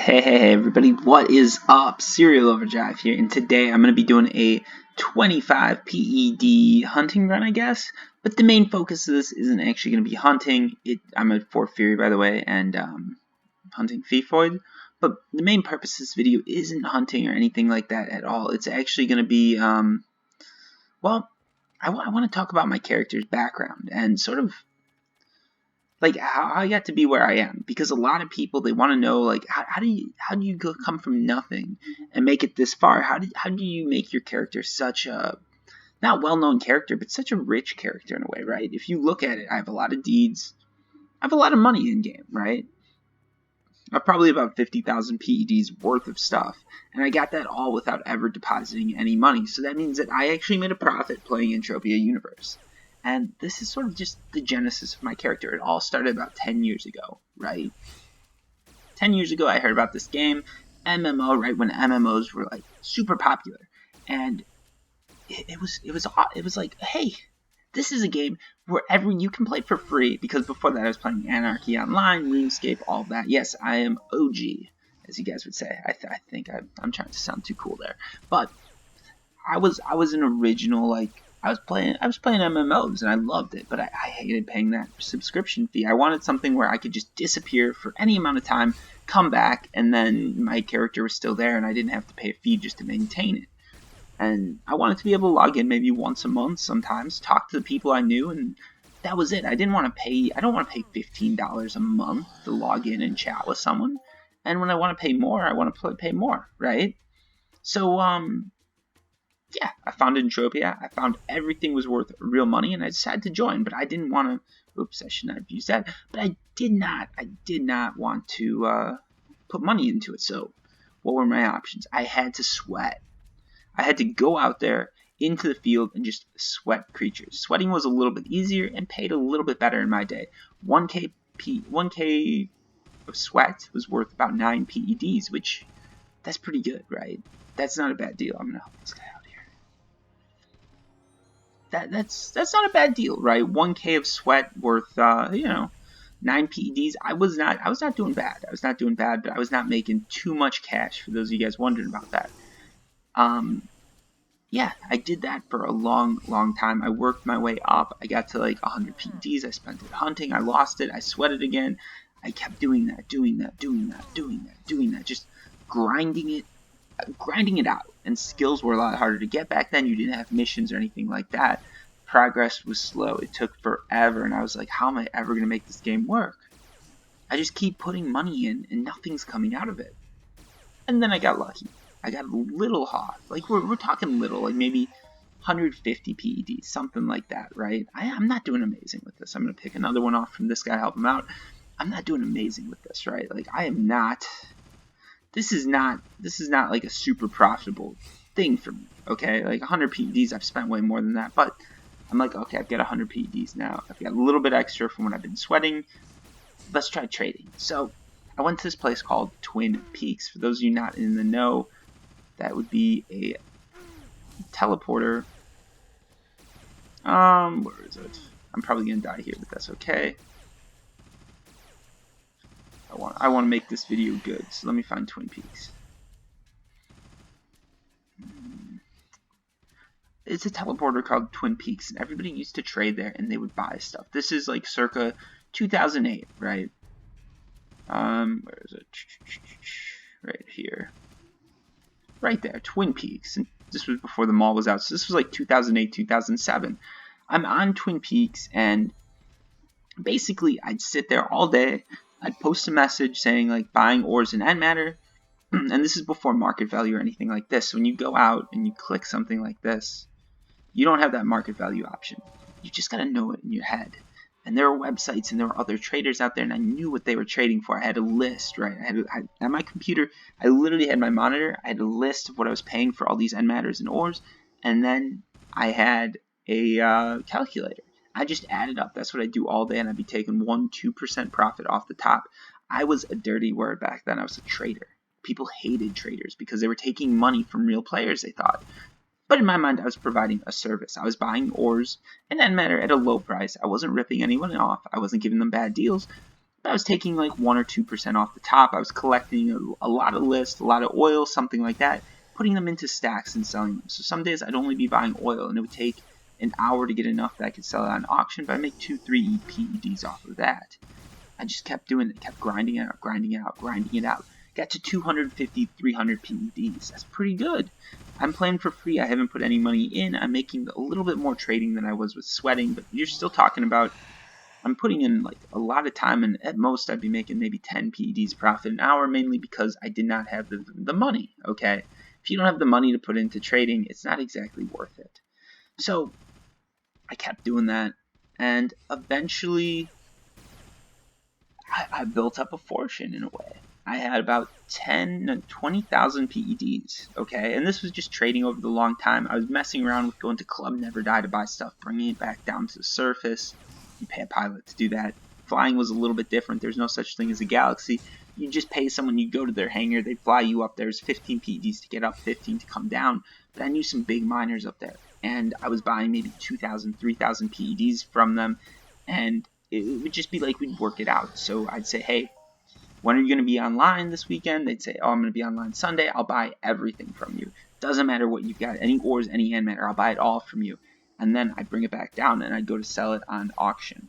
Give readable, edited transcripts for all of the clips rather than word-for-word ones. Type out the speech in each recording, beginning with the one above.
Hey everybody, what is up? Serial Overdrive here, and today I'm going to be doing a 25 PED hunting run, I guess. But the main focus of this isn't actually going to be hunting. I'm at Fort Fury, by the way, and hunting Fifoid. But the main purpose of this video isn't hunting or anything like that at all. It's actually going to be, well, I want to talk about my character's background and sort of like how I got to be where I am, because a lot of people, they want to know, like, how do you come from nothing and make it this far? How do you make your character such a not well-known character, but such a rich character in a way, right? If you look at it, I have a lot of deeds, I have a lot of money in game, right? I have probably about 50,000 PEDs worth of stuff, and I got that all without ever depositing any money. So that means that I actually made a profit playing Entropia Universe. And this is sort of just the genesis of my character. It all started about 10 years ago, right? 10 years ago, I heard about this game, MMO, right when MMOs were like super popular. And it was like, hey, this is a game where you can play for free, because before that I was playing Anarchy Online, RuneScape, all that. Yes, I am OG, as you guys would say. I think I'm trying to sound too cool there, but I was an original, like, I was playing MMOs and I loved it, but I hated paying that subscription fee. I wanted something where I could just disappear for any amount of time, come back, and then my character was still there and I didn't have to pay a fee just to maintain it. And I wanted to be able to log in maybe once a month sometimes, talk to the people I knew, and that was it. I don't want to pay $15 a month to log in and chat with someone. And when I want to pay more, I want to pay more, right? So, yeah, I found Entropia. I found everything was worth real money, and I decided to join. But I didn't want to. Oops, I should not have used that. But I did not want to put money into it. So, what were my options? I had to sweat. I had to go out there into the field and just sweat creatures. Sweating was a little bit easier and paid a little bit better in my day. 1k of sweat was worth about 9 PEDs, which that's pretty good, right? That's not a bad deal. I'm gonna help this guy out. That's not a bad deal, right? 1k of sweat worth 9 PEDs. I was not doing bad. I was not doing bad, but I was not making too much cash, for those of you guys wondering about that. Yeah, I did that for a long time. I worked my way up. I got to like 100 PEDs. I spent it hunting. I lost it. I sweated again. I kept doing that, just grinding it out. And skills were a lot harder to get back then. You didn't have missions or anything like that. Progress was slow. It took forever, and I was like, how am I ever going to make this game work? I just keep putting money in and nothing's coming out of it. And then I got lucky. I got a little hot. Like, we're talking little, like maybe 150 PEDs, something like that, right? I'm not doing amazing with this. I'm going to pick another one off from this guy, help him out. I'm not doing amazing with this, right? Like, I am not... This is not like a super profitable thing for me, okay? Like 100 PEDs, I've spent way more than that, but I'm like, okay, I've got 100 PEDs now. I've got a little bit extra from when I've been sweating. Let's try trading. So I went to this place called Twin Peaks. For those of you not in the know, that would be a teleporter. Where is it? I'm probably gonna die here, but that's okay. I want to make this video good, so let me find Twin Peaks. It's a teleporter called Twin Peaks, and everybody used to trade there, and they would buy stuff. This is like circa 2008, right? Where is it? Right here. Right there, Twin Peaks. And this was before the mall was out, so this was like 2008, 2007. I'm on Twin Peaks, and basically I'd sit there all day. I'd post a message saying, like, buying ores and Antimatter, and this is before market value or anything like this. So when you go out and you click something like this, you don't have that market value option. You just gotta know it in your head. And there were websites and there were other traders out there, and I knew what they were trading for. I had a list, right? At my computer, I literally had my monitor. I had a list of what I was paying for all these Antimatters and ores, and then I had a calculator. I just added up. That's what I do all day, and I'd be taking 1-2% profit off the top. I was a dirty word back then. I was a trader. People hated traders because they were taking money from real players, they thought. But in my mind, I was providing a service. I was buying ores and Antimatter at a low price. I wasn't ripping anyone off. I wasn't giving them bad deals. But I was taking like 1 or 2% off the top. I was collecting a lot of list, a lot of oil, something like that, putting them into stacks and selling them. So some days I'd only be buying oil, and it would take an hour to get enough that I could sell it on auction, but I make 2-3 PEDs off of that. I just kept doing it, kept grinding it out, grinding it out, grinding it out. Got to 250, 300 PEDs. That's pretty good. I'm playing for free. I haven't put any money in. I'm making a little bit more trading than I was with sweating, but you're still talking about, I'm putting in like a lot of time, and at most I'd be making maybe 10 PEDs profit an hour, mainly because I did not have the money, okay? If you don't have the money to put into trading, it's not exactly worth it. So I kept doing that, and eventually I built up a fortune in a way. I had about 20,000 PEDs, okay? And this was just trading over the long time. I was messing around with going to Club Never Die to buy stuff, bringing it back down to the surface. You pay a pilot to do that. Flying was a little bit different. There's no such thing as a galaxy. You just pay someone, you go to their hangar, they fly you up. There's 15 PEDs to get up, 15 to come down. But I knew some big miners up there, and I was buying maybe 2,000, 3,000 PEDs from them, and it would just be like we'd work it out. So I'd say, hey, when are you going to be online this weekend? They'd say, oh, I'm going to be online Sunday. I'll buy everything from you. Doesn't matter what you've got. Any ores, any antimatter, I'll buy it all from you. And then I'd bring it back down, and I'd go to sell it on auction.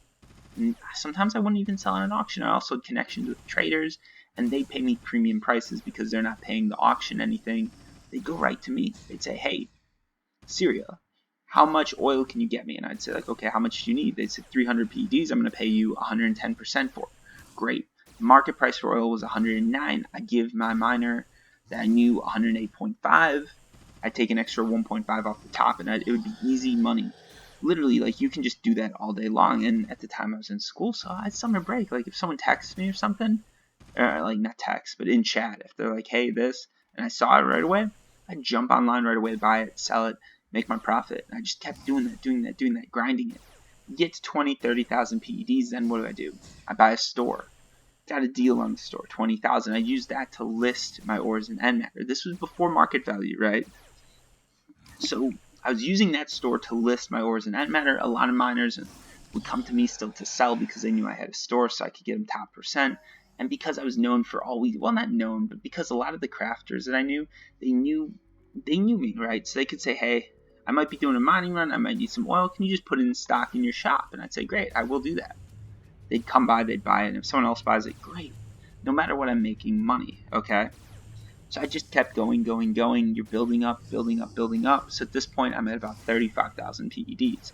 And sometimes I wouldn't even sell on an auction. I also had connections with traders, and they pay me premium prices because they're not paying the auction anything. They'd go right to me. They'd say, hey, Syria, how much oil can you get me? And I'd say, like, okay, how much do you need? They'd say 300 PEDs. I'm going to pay you 110% for it. Great. The market price for oil was 109. I give my miner that I knew 108.5. I'd take an extra 1.5 off the top, and it would be easy money. Literally, like, you can just do that all day long. And at the time I was in school, so I had summer break. Like, if someone texts me or something, or like not text, but in chat, if they're like, hey, this, and I saw it right away, I'd jump online right away, buy it, sell it, make my profit. And I just kept doing that, grinding it. Get to 20, 30,000 PEDs, then what do? I buy a store. Got a deal on the store, 20,000. I used that to list my ores in Nmatter. This was before market value, right? So I was using that store to list my ores in Nmatter. A lot of miners would come to me still to sell because they knew I had a store, so I could get them top percent. And because I was known for always, well, not known, but because a lot of the crafters that I knew, they knew me, right? So they could say, hey, I might be doing a mining run, I might need some oil, can you just put it in stock in your shop? And I'd say, great, I will do that. They'd come by, they'd buy it, and if someone else buys it, great. No matter what, I'm making money, okay? So I just kept going. You're building up. So at this point, I'm at about 35,000 PEDs.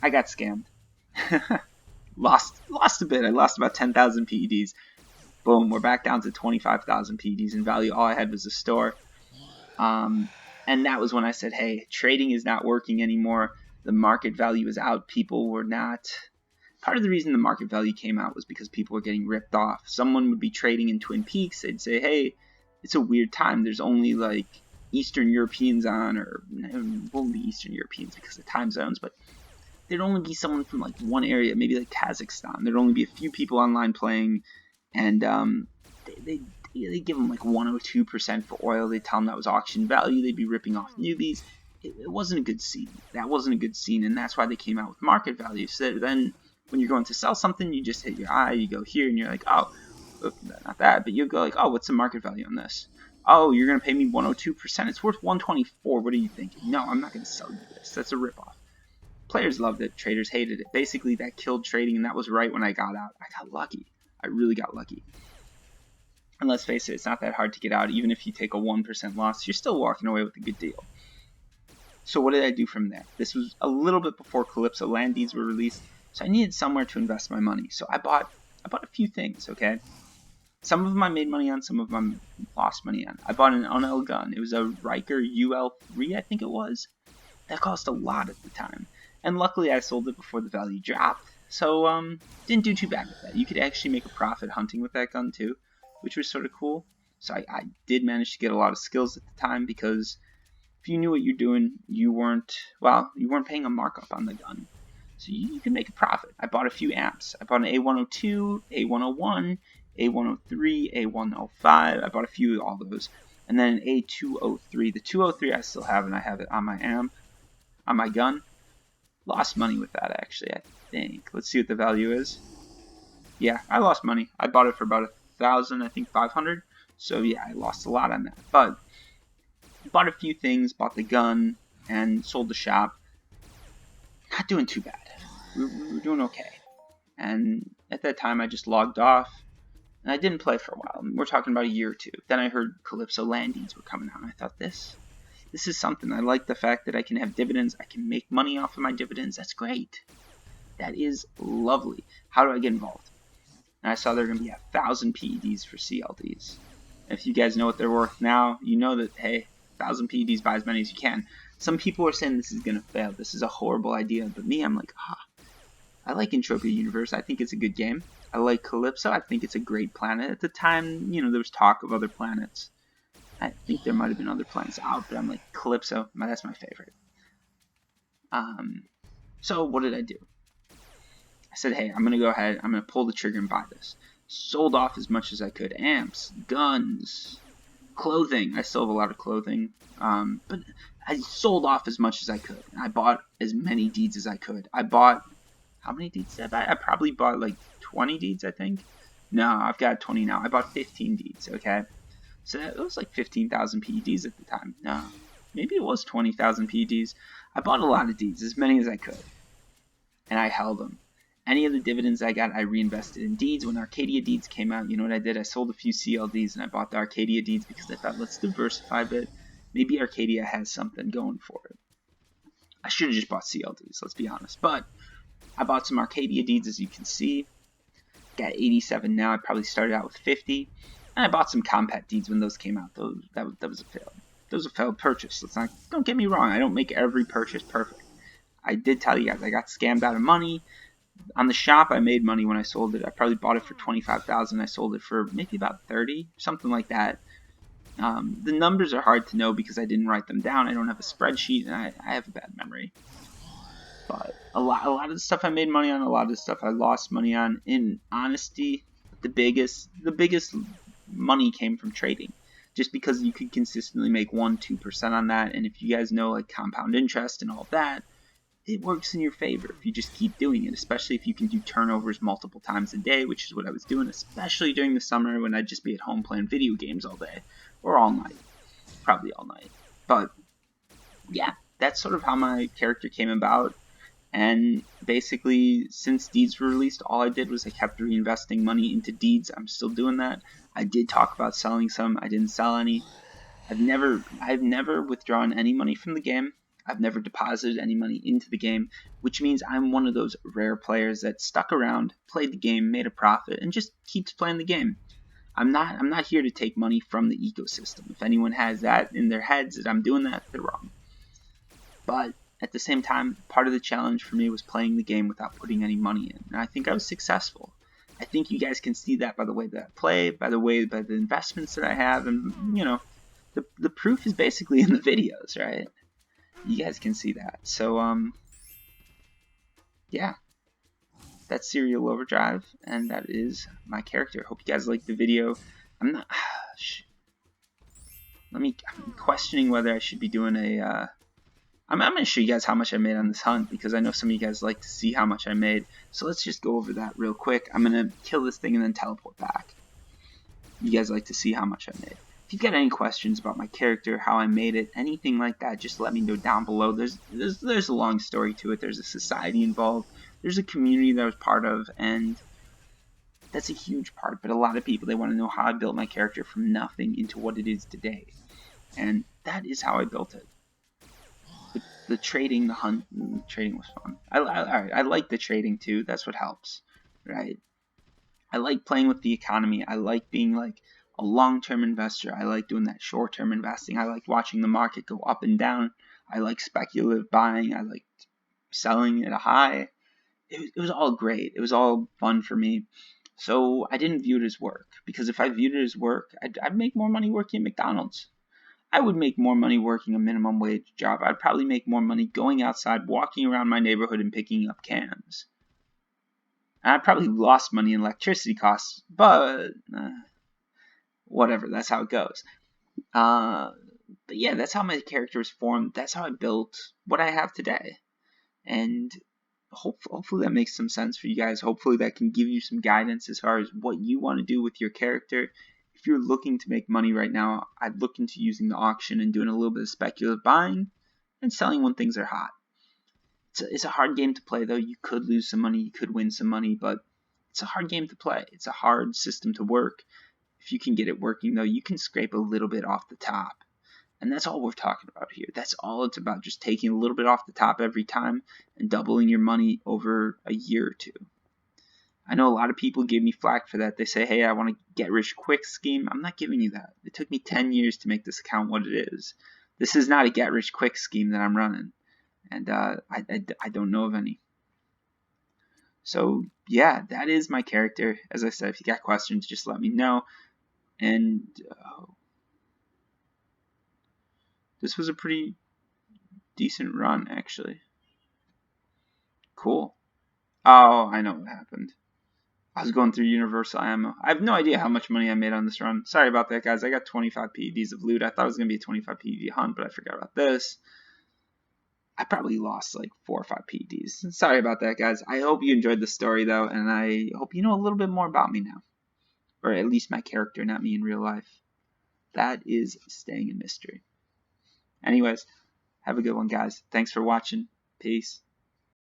I got scammed. Lost a bit. I lost about 10,000 PEDs. Boom, we're back down to 25,000 PEDs in value. All I had was a store. And that was when I said, hey, trading is not working anymore. The market value is out. People were not... Part of the reason the market value came out was because people were getting ripped off. Someone would be trading in Twin Peaks. They'd say, hey, it's a weird time. There's only like Eastern Europeans on, or it won't be Eastern Europeans because of time zones, but there'd only be someone from like one area, maybe like Kazakhstan. There'd only be a few people online playing, and they give them like 102% for oil. They tell them that was auction value. They'd be ripping off newbies. It wasn't a good scene. That wasn't a good scene, and that's why they came out with market value. So then when you're going to sell something, you just hit your eye, you go here, and you're like, oh, not that, but you go like, oh, what's the market value on this? Oh, you're going to pay me 102%. It's worth 124. What are you thinking? No, I'm not going to sell you this. That's a ripoff. Players loved it. Traders hated it. Basically, that killed trading, and that was right when I got out. I got lucky. I really got lucky. And let's face it, it's not that hard to get out. Even if you take a 1% loss, you're still walking away with a good deal. So what did I do from there? This was a little bit before Calypso land deeds were released, so I needed somewhere to invest my money. So I bought a few things, okay? Some of them I made money on, some of them I lost money on. I bought an Unel gun. It was a Riker UL3, I think it was. That cost a lot at the time. And luckily I sold it before the value dropped. So, didn't do too bad with that. You could actually make a profit hunting with that gun too, which was sort of cool. So I did manage to get a lot of skills at the time because if you knew what you're doing, you weren't paying a markup on the gun. So you could make a profit. I bought a few amps. I bought an A102, A101, A103, A105. I bought a few of all those. And then an A203. The 203 I still have, and I have it on my amp, on my gun. Lost money with that, actually, I think. Let's see what the value is. Yeah, I lost money. I bought it for about 1,000, I think 500. So yeah, I lost a lot on that. But bought a few things, bought the gun, and sold the shop. Not doing too bad. We were doing okay. And at that time, I just logged off, and I didn't play for a while. We're talking about a year or two. Then I heard Calypso Landings were coming out, and I thought, this is something. I like the fact that I can have dividends. I can make money off of my dividends. That's great. That is lovely. How do I get involved? And I saw there were going to be 1,000 PEDs for CLDs. If you guys know what they're worth now, you know that, hey, 1,000 PEDs, buy as many as you can. Some people are saying this is going to fail. This is a horrible idea. But me, I'm like, I like Entropia Universe. I think it's a good game. I like Calypso. I think it's a great planet. At the time, there was talk of other planets. I think there might have been other planets out, but I'm like, Calypso, that's my favorite. So what did I do? I said, hey, I'm going to go ahead. I'm going to pull the trigger and buy this. Sold off as much as I could. Amps, guns, clothing. I still have a lot of clothing. But I sold off as much as I could. I bought as many deeds as I could. I bought, how many deeds did I buy? I probably bought like 20 deeds, I think. No, I've got 20 now. I bought 15 deeds, okay? So it was like 15,000 PEDs at the time. No, maybe it was 20,000 PEDs. I bought a lot of deeds, as many as I could. And I held them. Any of the dividends I got, I reinvested in deeds. When Arcadia deeds came out, you know what I did? I sold a few CLDs and I bought the Arcadia deeds because I thought, let's diversify a bit. Maybe Arcadia has something going for it. I should have just bought CLDs, let's be honest. But I bought some Arcadia deeds, as you can see. Got 87 now. I probably started out with 50. And I bought some Compat deeds when those came out. That was a fail. That was a failed purchase. Don't get me wrong. I don't make every purchase perfect. I did tell you guys I got scammed out of money. On the shop, I made money when I sold it. I probably bought it for 25,000. I sold it for maybe about 30, something like that. The numbers are hard to know because I didn't write them down. I don't have a spreadsheet, and I have a bad memory. But a lot of the stuff I made money on, a lot of the stuff I lost money on. In honesty, the biggest money came from trading, just because you could consistently make 1-2% on that. And if you guys know like compound interest and all that, it works in your favor if you just keep doing it, especially if you can do turnovers multiple times a day, which is what I was doing, especially during the summer when I'd just be at home playing video games all day, or all night, probably all night. But yeah, that's sort of how my character came about. And basically, since deeds were released, all I did was I kept reinvesting money into deeds. I'm still doing that. I did talk about selling some. I didn't sell any. I've never withdrawn any money from the game. I've never deposited any money into the game, which means I'm one of those rare players that stuck around, played the game, made a profit, and just keeps playing the game. I'm not here to take money from the ecosystem. If anyone has that in their heads that I'm doing that, they're wrong. But at the same time, part of the challenge for me was playing the game without putting any money in, and I think I was successful. I think you guys can see that by the way that I play, by the investments that I have, and the proof is basically in the videos, right? You guys can see that. So yeah, that's Serial Overdrive, and that is my character. Hope you guys liked the video. I'm questioning whether I should be doing a I'm going to show you guys how much I made on this hunt, because I know some of you guys like to see how much I made. So let's just go over that real quick. I'm going to kill this thing and then teleport back. You guys like to see how much I made. If you've got any questions about my character, how I made it, anything like that, just let me know down below. There's a long story to it. There's a society involved. There's a community that I was part of, and that's a huge part. But a lot of people, they want to know how I built my character from nothing into what it is today. And that is how I built it. The trading, the trading was fun. I like the trading too. That's what helps, right? I like playing with the economy. I like being like a long-term investor. I like doing that short-term investing. I like watching the market go up and down. I like speculative buying. I like selling at a high. It was all great. It was all fun for me. So I didn't view it as work, because if I viewed it as work, I'd make more money working at McDonald's. I would make more money working a minimum wage job. I'd probably make more money going outside, walking around my neighborhood and picking up cans. And I probably lost money in electricity costs, but whatever, that's how it goes. But yeah, that's how my character was formed. That's how I built what I have today. And hopefully that makes some sense for you guys. Hopefully that can give you some guidance as far as what you want to do with your character. If you're looking to make money right now, I'd look into using the auction and doing a little bit of speculative buying and selling when things are hot. It's a hard game to play, though. You could lose some money, you could win some money, but it's a hard game to play. It's a hard system to work. If you can get it working, though, you can scrape a little bit off the top. And that's all we're talking about here. That's all it's about, just taking a little bit off the top every time and doubling your money over a year or two. I know a lot of people give me flack for that. They say, hey, I want to get rich quick scheme. I'm not giving you that. It took me 10 years to make this account what it is. This is not a get rich quick scheme that I'm running. And I don't know of any. So yeah, that is my character. As I said, if you got questions, just let me know. And this was a pretty decent run, actually. Cool. Oh, I know what happened. I was going through Universal Ammo. I have no idea how much money I made on this run. Sorry about that, guys. I got 25 PEDs of loot. I thought it was going to be a 25 PED hunt, but I forgot about this. I probably lost like 4 or 5 PEDs. Sorry about that, guys. I hope you enjoyed the story, though, and I hope you know a little bit more about me now. Or at least my character, not me in real life. That is staying a mystery. Anyways, have a good one, guys. Thanks for watching. Peace.